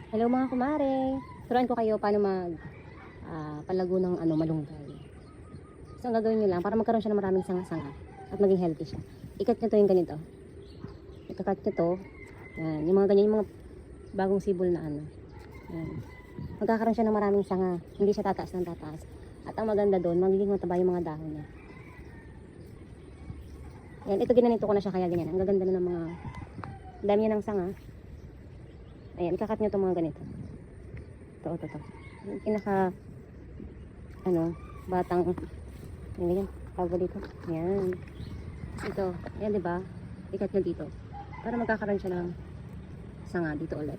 Hello mga kumare. Turuan ko kayo paano palago ng malunggay. So ang gagawin nyo lang para magkaroon siya ng maraming sanga-sanga at maging healthy siya. Ikat nyo to yung ganito. Ikakat nyo to. Yan, yung mga ganyan, yung mga bagong sibol na Yan. Magkakaroon siya ng maraming sanga. Hindi siya tataas ng tataas. At ang maganda doon, magiging mataba yung mga dahon niya. Yan, ito ginanito ko na siya kaya ganyan. Ang gaganda na ng mga dami niya ng sanga. Ayan, ikakat nyo itong mga ganito. Ito. Yung pinaka, batang, yan, tawag dito. Yan. Ito, yan diba? Ikat nyo dito. Para magkakaroon siya ng sanga dito ulit.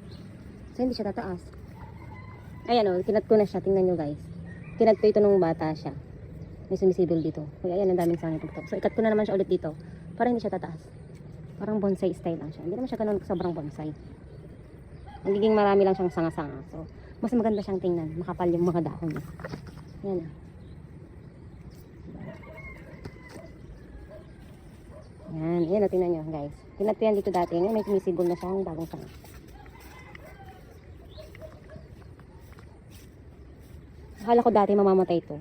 So, hindi siya tataas. Ayan kinat ko na siya. Tingnan nyo guys. Kinat ko ito nung bata siya. May sumisibil dito. Kaya ayan, ang daming sanga pagtok. So, ikat ko na naman siya ulit dito. Para hindi siya tataas. Parang bonsai style lang siya. Hindi naman siya ganun sobrang bonsai. Nagiging marami lang siyang sanga-sanga. So, mas maganda siyang tingnan. Makapal yung mga dahon niya. Yan. Yan. Tingnan nyo guys. Tinat ko yan dito dati. Ngayon may tumisibol na siyang bagong sanga. Akala ko dati mamamatay ito.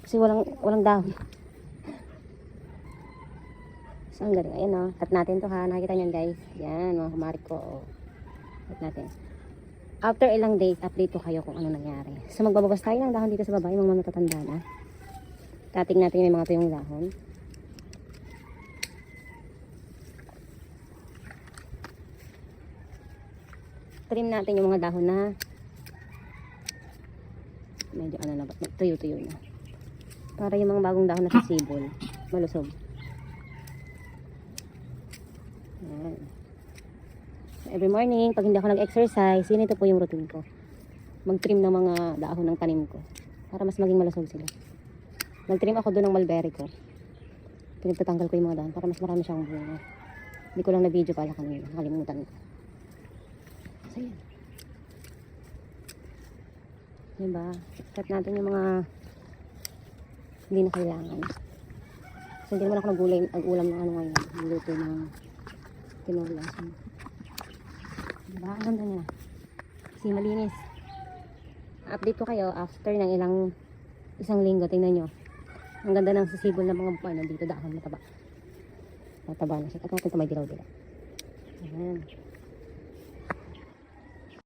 Kasi walang dahon. So, ang galing. Ayan cut natin to ha. Nakikita nyo guys. Yan, mga kumari ko. Cut natin. After ilang days, update ko kayo kung ano nangyari. So, magbababas tayo ng dahon dito sa baba. Yung mga matatanda na. Cutting natin yung mga tuyong dahon. Trim natin yung mga dahon na medyo tuyo-tuyo na. Para yung mga bagong dahon na sisibol, malusog. Yan. Every morning, pag hindi ako nag-exercise, yun ito po yung routine ko. Mag-trim ng mga dahon ng tanim ko. Para mas maging malusog sila. Nag-trim ako doon ng mulberry ko. Pinagtatanggal ko yung mga dahon para mas marami siyang bunga. Hindi ko lang na-video pala kanina. Nakalimutan ko. So, yan. Diba? Cut natin yung mga hindi na kailangan. So, hindi naman ako nag-ulam ng ngayon. Niluto ng tinola. Diba? Ang ganda niya. Kasi malinis. Update ko kayo after ng isang linggo. Tingnan nyo. Ang ganda ng sisibol ng mga dito dahon mataba. Mataba na siya. At natin ito may dilaw-dilaw. Ayan.